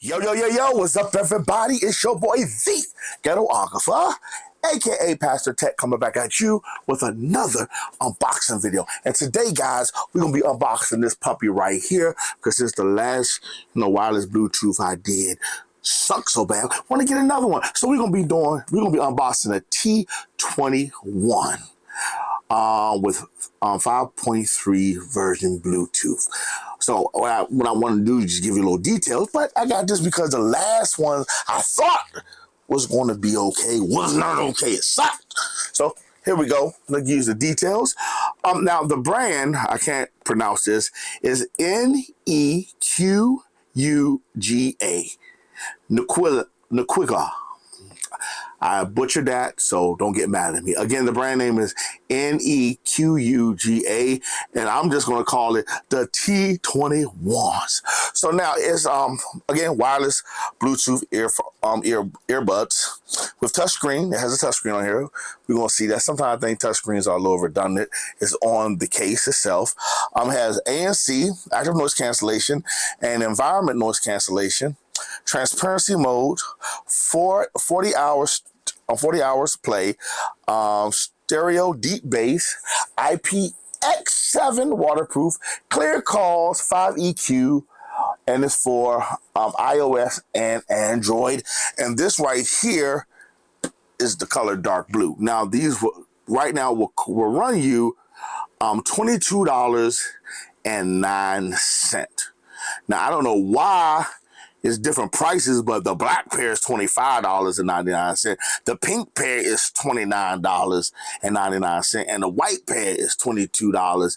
Yo, yo, yo, yo, what's up, everybody? It's your boy, the Ghetographer, aka Pastor Tech, coming back at you with another unboxing video. And today, guys, we're going to be unboxing this puppy right here because it's the last, wireless Bluetooth I did. Sucks so bad. Want to get another one. So we're going to be unboxing a T21 with 5.3 version Bluetooth. So what I want to do is just give you a little details, but I got this because the last one I thought was going to be okay was not okay. It sucked. So here we go. Let's use the details. Now the brand, I can't pronounce this, is NEQUGA. NEQUGA. I butchered that, so don't get mad at me. Again, the brand name is NEQUGA, and I'm just going to call it the T21s. So now it's, again, wireless Bluetooth earbuds with touchscreen. It has a touchscreen on here. We're going to see that. Sometimes I think touchscreens are a little redundant. It's on the case itself. It has ANC, active noise cancellation, and environment noise cancellation. Transparency mode, 40 hours play, stereo deep bass, IPX7 waterproof, clear calls, 5 EQ, and it's for iOS and Android. And this right here is the color dark blue. Now these right now will run you $22.09. Now I don't know why it's different prices, but the black pair is $25.99. The pink pair is $29.99, and the white pair is $22.09.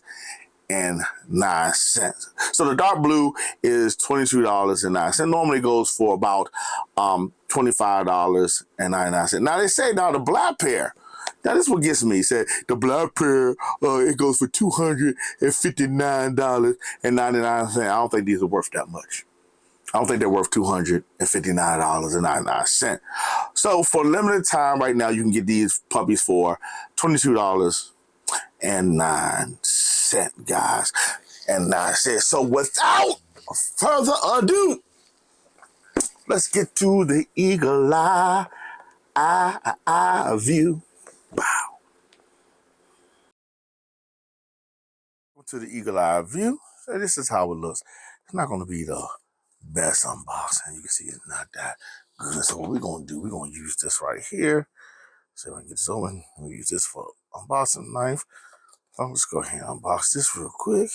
So the dark blue is $22.09. Normally goes for about $25.99. Now they say now the black pair. Now this is what gets me. It said the black pair it goes for $259.99. I don't think these are worth that much. I don't think they're worth $259.99. So for limited time right now, you can get these puppies for $22.09, guys. And 9 cents. So without further ado, let's get to the eagle eye view. Wow. To the eagle eye view. So this is how it looks. It's not going to be the best unboxing. You can see it's not that good. So what we're going to do, we're going to use this right here. So I can get zooming. We'll use this for unboxing knife. So I'm just go ahead and unbox this real quick.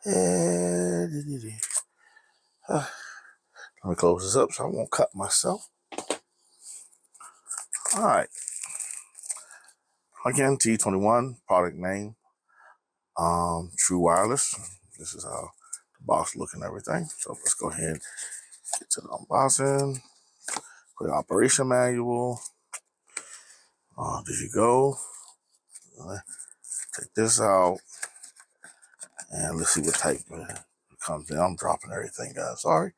Let me close this up so I won't cut myself. All right. Again, T21 product name, True Wireless. This is how the box look and everything. So let's go ahead and get to the unboxing. Put the operation manual. There you go. Take this out. And let's see what type it comes in. I'm dropping everything, guys. Sorry.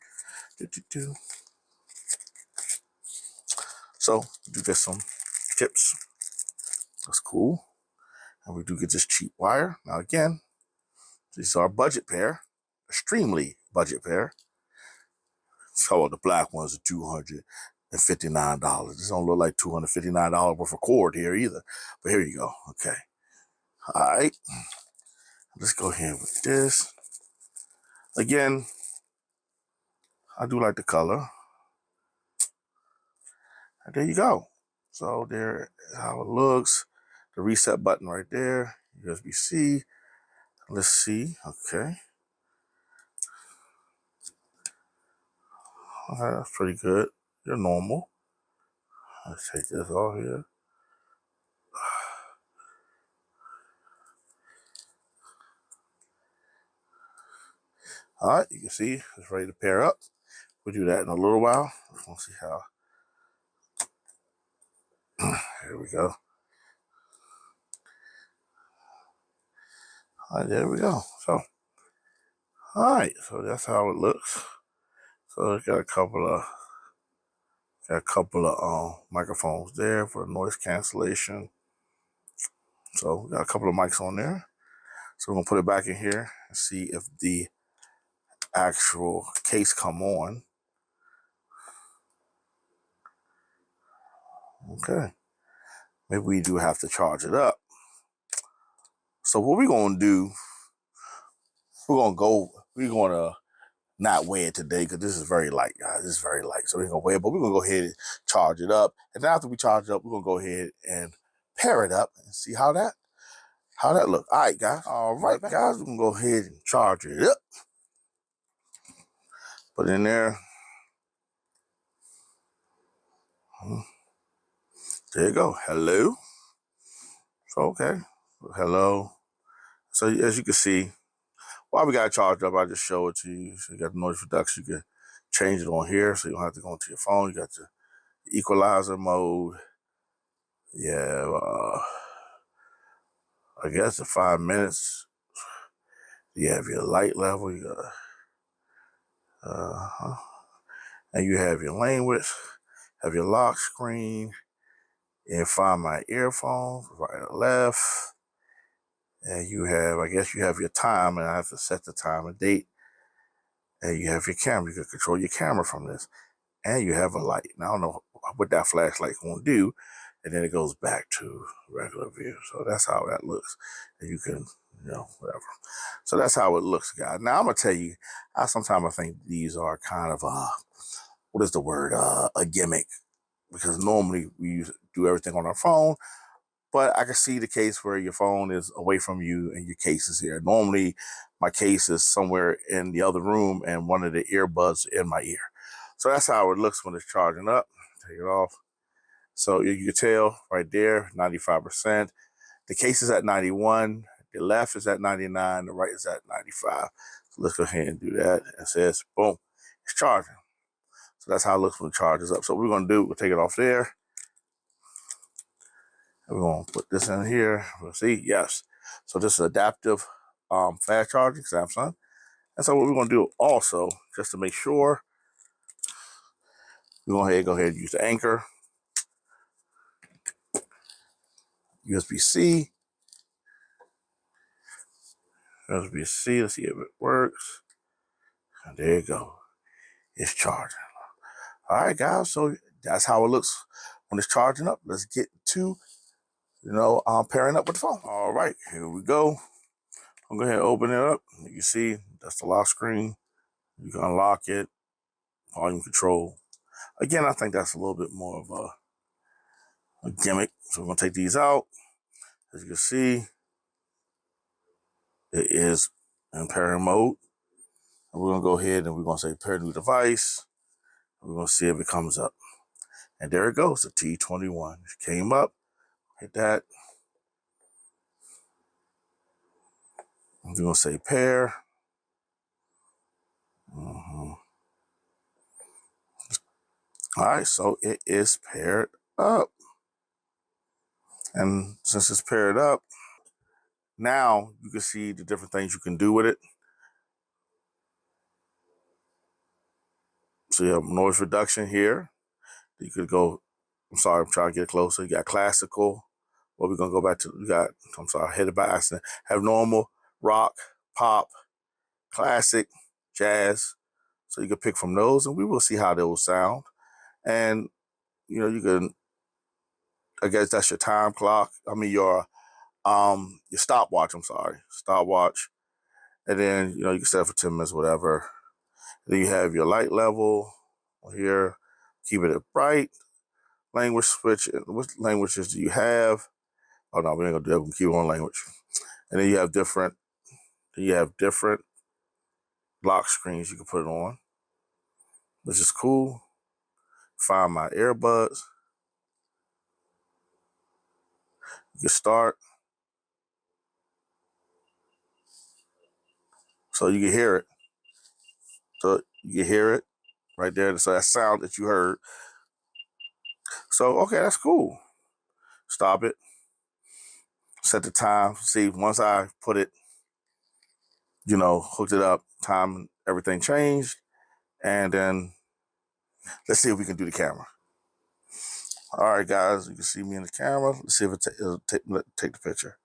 So, we do get some tips. That's cool. And we do get this cheap wire. Now, again, these are budget pair. Extremely budget pair. So, the black ones are $259. This don't look like $259 worth of cord here either. But here you go. Okay. All right. Let's go ahead with this. Again, I do like the color. And there you go. So there is how it looks. The reset button right there. USB-C. Let's see. Okay. Okay, that's pretty good. They're normal. Let's take this off here. All right, you can see it's ready to pair up. We'll do that in a little while. We'll see how. Here we go. All right, there we go. So, all right, so that's how it looks. So it's got a couple of microphones there for noise cancellation. So we got a couple of mics on there. So we're gonna put it back in here and see if the actual case come on. Okay. Maybe we do have to charge it up. So what we're going to do, we're going to not weigh it today because this is very light, guys. This is very light. So we're going to weigh it, but we're going to go ahead and charge it up. And then after we charge it up, we're going to go ahead and pair it up and see how that look. All right, guys. All right, guys. We're going to go ahead and charge it up. Put it in there. There you go. Hello. So, okay. Hello. So as you can see, while we got it charged up, I just show it to you. So you got the noise reduction. You can change it on here, so you don't have to go into your phone. You got the equalizer mode. Yeah, I guess the 5 minutes. You have your light level. You got, and you have your language. Have your lock screen. And find my earphones, right or left. And you have, I guess you have your time, and I have to set the time and date. And you have your camera. You can control your camera from this. And you have a light. Now, I don't know what that flashlight's going to do. And then it goes back to regular view. So that's how that looks. And you can, whatever. So that's how it looks, guys. Now, I'm going to tell you, sometimes I think these are kind of, what is the word? A gimmick. Because normally we do everything on our phone. But I can see the case where your phone is away from you and your case is here. Normally, my case is somewhere in the other room and one of the earbuds in my ear. So that's how it looks when it's charging up. Take it off. So you can tell right there, 95%. The case is at 91. The left is at 99. The right is at 95. So let's go ahead and do that. It says, boom, it's charging. So that's how it looks when it charges up. So what we're going to do, we'll take it off there. We're going to put this in here. We'll see. Yes. So this is adaptive fast charging, Samsung. And so what we're going to do also, just to make sure, we're going to go ahead and use the anchor. USB-C. USB-C. Let's see if it works. And there you go. It's charging. All right, guys. So that's how it looks when it's charging up. Let's get to, pairing up with the phone. All right. Here we go. I'm going to go ahead and open it up. You can see that's the lock screen. You can unlock it. Volume control. Again, I think that's a little bit more of a gimmick. So we're going to take these out. As you can see, it is in pairing mode. And we're going to go ahead and we're going to say pair new device. And we're going to see if it comes up. And there it goes, the T21. It came up. Hit that. We're going to say pair. All right, so it is paired up. And since it's paired up, now you can see the different things you can do with it. So you have noise reduction here. You could go, I'm sorry, I'm trying to get closer. You got classical. Well, we're going to go back to, hit it by accident. Have normal, rock, pop, classic, jazz. So you can pick from those and we will see how those sound. And, you can, I guess that's your time clock. I mean, your stopwatch, stopwatch. And then, you can set it for 10 minutes, whatever. And then you have your light level here. Keep it bright. Language switch. What languages do you have? Oh no, we ain't gonna do that. We'll keep on language. And then you have different lock screens you can put it on, which is cool. Find my earbuds. You can start. So you can hear it. So you can hear it right there. So that sound that you heard. So, okay, that's cool. Stop it. Set the time. See, once I put it, hooked it up, time, everything changed. And then let's see if we can do the camera. All right, guys, you can see me in the camera. Let's see if it'll take the picture.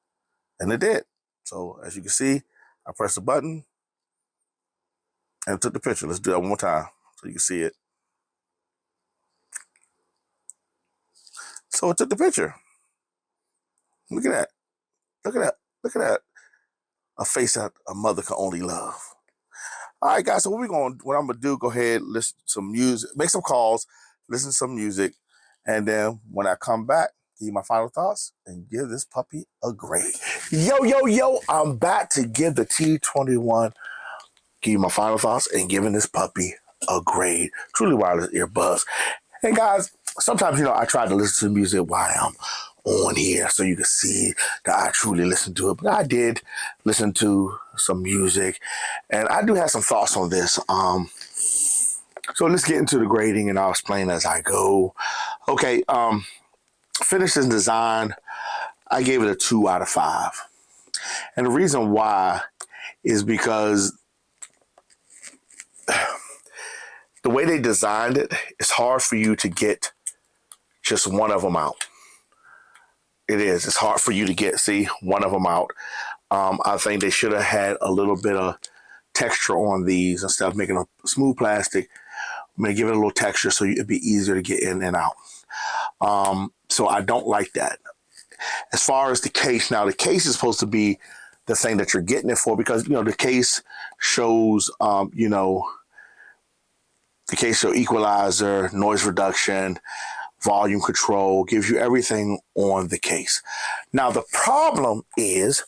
And it did. So as you can see, I press the button. And it took the picture. Let's do that one more time so you can see it. So it took the picture. Look at that. Look at that. Look at that. A face that a mother can only love. All right, guys. So what I'm gonna do? Go ahead, listen to some music, make some calls, listen to some music, and then when I come back, give you my final thoughts and give this puppy a grade. Yo! I'm back to give the T21. Give you my final thoughts and giving this puppy a grade. Truly wireless earbuds. And guys, sometimes I try to listen to music while I'm on here so you can see that I truly listen to it. But I did listen to some music, and I do have some thoughts on this. So let's get into the grading, and I'll explain as I go. Okay, finished in design, I gave it a 2 out of 5. And the reason why is because the way they designed it, it's hard for you to get just one of them out. It is. It's hard for you to get, one of them out. I think they should have had a little bit of texture on these instead of making a smooth plastic. I'm going to give it a little texture so it'd be easier to get in and out. So I don't like that. As far as the case, now the case is supposed to be the thing that you're getting it for because, the case shows, the case show equalizer, noise reduction, volume control, gives you everything on the case. Now, the problem is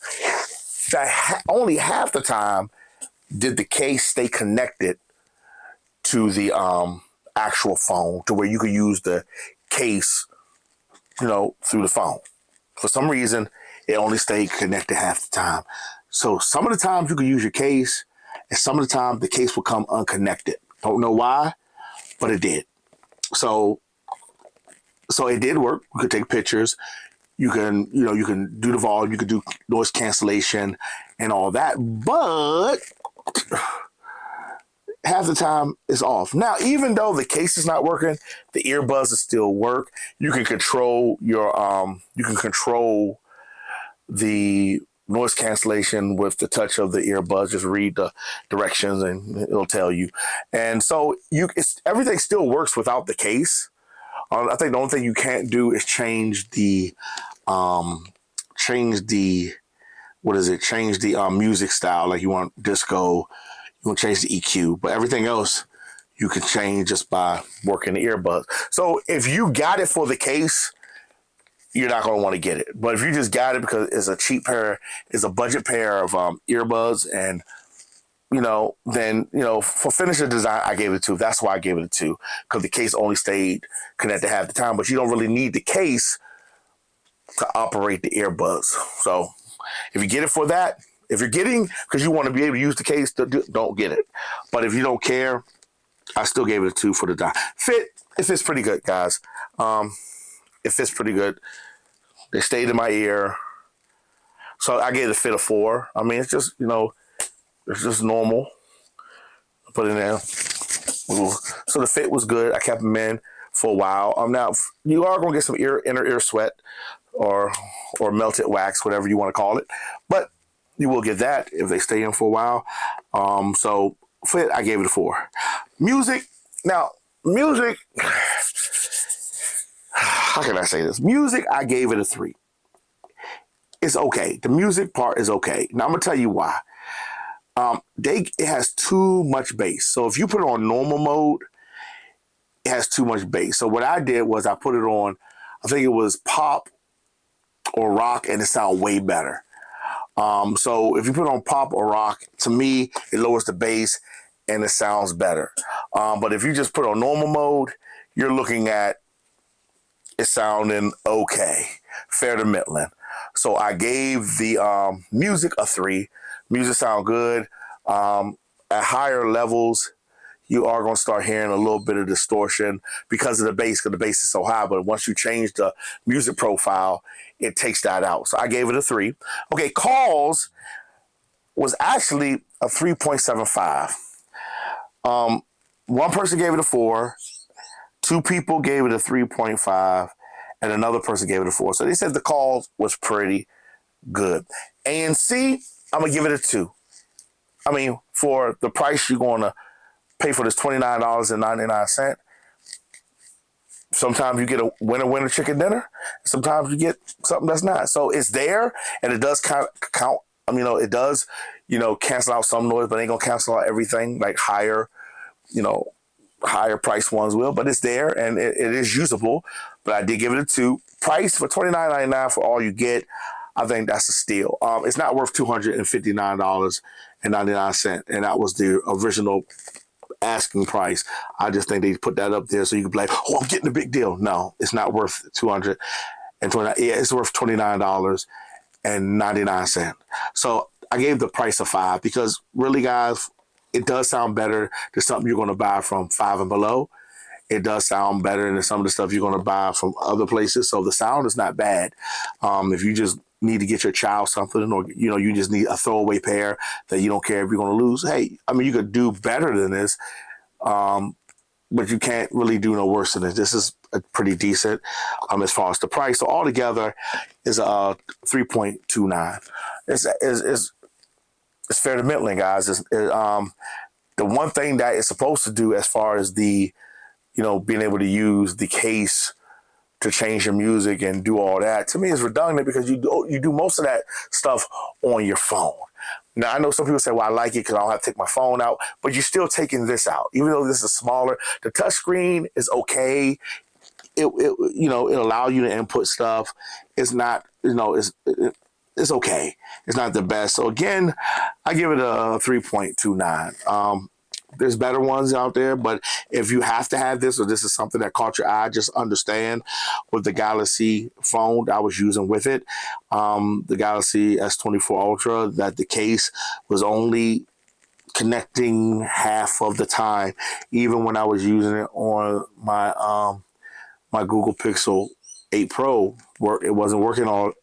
that only half the time did the case stay connected to the actual phone to where you could use the case, through the phone. For some reason, it only stayed connected half the time. So some of the times you could use your case, and some of the time the case will come unconnected. Don't know why, but it did. So it did work. You could take pictures. You can, you can do the volume. You could do noise cancellation and all that. But half the time it's off. Now, even though the case is not working, the earbuds will still work. You can control the noise cancellation with the touch of the earbuds. Just read the directions and it'll tell you. And so everything still works without the case. I think the only thing you can't do is change the music style. Like you want disco, you want to change the EQ, but everything else you can change just by working the earbuds. So if you got it for the case, you're not going to want to get it. But if you just got it because it's a cheap pair, it's a budget pair of earbuds, and then, for finisher design, I gave it a 2. That's why I gave it a 2, because the case only stayed connected half the time, but you don't really need the case to operate the earbuds. So if you get it for that, if you're getting, because you want to be able to use the case, don't get it. But if you don't care, I still gave it a 2 for the design. It fits pretty good, guys. It fits pretty good. They stayed in my ear. So I gave the fit a 4. I mean, it's just, it's just normal. Put it in there. So the fit was good. I kept them in for a while. Now you are going to get some inner ear sweat or melted wax, whatever you want to call it. But you will get that if they stay in for a while. So fit, I gave it a 4. Music. Now, music. How can I say this? Music, I gave it a 3. It's okay. The music part is okay. Now I'm gonna tell you why. It has too much bass. So if you put it on normal mode, it has too much bass. So what I did was I put it on, I think it was pop or rock, and it sounded way better. So if you put it on pop or rock, to me, it lowers the bass and it sounds better. But if you just put it on normal mode, you're looking at it sounding okay, fair to middling. So I gave the music a 3. Music sound good. At higher levels, you are going to start hearing a little bit of distortion because of the bass, because the bass is so high. But once you change the music profile, it takes that out. So I gave it a 3. Okay, calls was actually a 3.75. One person gave it a 4. 2 people gave it a 3.5, and another person gave it a 4. So they said the call was pretty good. ANC, I'm going to give it a 2. I mean, for the price you're going to pay for this $29.99. Sometimes you get a winner chicken dinner. Sometimes you get something that's not. So it's there, and it does count. I mean, it does, cancel out some noise, but it ain't gonna cancel out everything like higher price ones will. But it's there, and it is usable. But I did give it a 2. Price for $29.99 for all you get. I think that's a steal. It's not worth $259.99, and that was the original asking price. I just think they put that up there so you can be like, oh, I'm getting a big deal. No, it's not worth $229. Yeah, it's worth $29.99. So I gave the price a 5 because really, guys, it does sound better than something you're going to buy from 5 and below. It does sound better than some of the stuff you're going to buy from other places. So the sound is not bad. If you just need to get your child something, or you just need a throwaway pair that you don't care if you're going to lose, hey, I mean, you could do better than this, but you can't really do no worse than this. This is pretty decent as far as the price. So altogether is a 3.29. It's fair to middling, guys. The one thing that it's supposed to do as far as the being able to use the case to change your music and do all that, to me is redundant because you do most of that stuff on your phone. Now, I know some people say, well, I like it because I don't have to take my phone out, but you're still taking this out. Even though this is smaller, the touchscreen is okay. It'll allow you to input stuff. It's not, it's okay. It's not the best. So again, I give it a 3.29. There's better ones out there, but if you have to have this, or this is something that caught your eye, just understand with the Galaxy phone I was using with it, the Galaxy S24 Ultra, that the case was only connecting half of the time, even when I was using it on my my Google Pixel 8 Pro. It wasn't working all,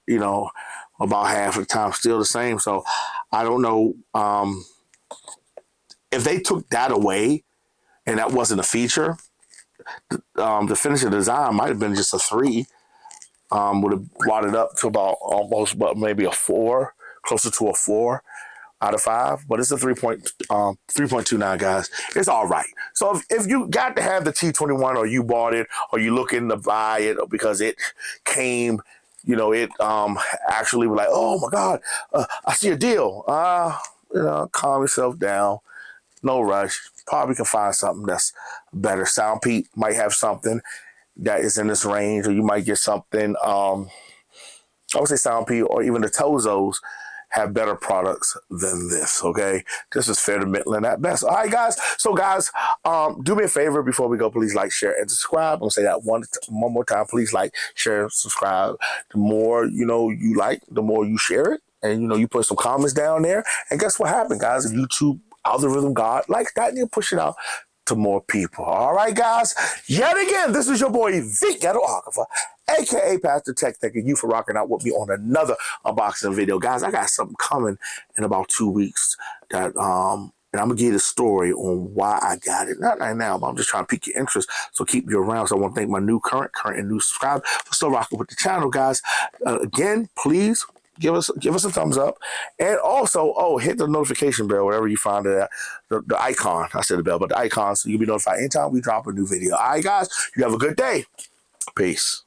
about half of the time, still the same. So I don't know. If they took that away and that wasn't a feature, the finished design might have been just a 3. Would have brought it up to about almost, but maybe a 4, closer to a 4 out of 5. But it's a 3.29, guys. It's all right. So if you got to have the T21, or you bought it, or you looking to buy it because it came, it actually was like, oh my God, I see a deal. Calm yourself down. No rush. Probably can find something that's better. Soundpeak might have something that is in this range, or you might get something. I would say Soundpeak or even the Tozos have better products than this. Okay, this is fair to middling at best. All right, guys. So, guys, do me a favor before we go. Please like, share, and subscribe. I'm gonna say that one more time. Please like, share, subscribe. The more you like, the more you share it, and you put some comments down there. And guess what happened, guys? If YouTube algorithm God likes that, and you push it out to more people. All right, guys. Yet again, this is your boy, the Ghetographer, aka Pastor Tech. Thanking you for rocking out with me on another unboxing video, guys. I got something coming in about 2 weeks that and I'm gonna give you the story on why I got it. Not right now, but I'm just trying to pique your interest. So keep you around. So I want to thank my current and new subscribers for still rocking with the channel, guys. Again, please give us a thumbs up, and also hit the notification bell wherever you find it. The icon. I said the bell, but the icon, so you'll be notified anytime we drop a new video. All right, guys, you have a good day. Peace.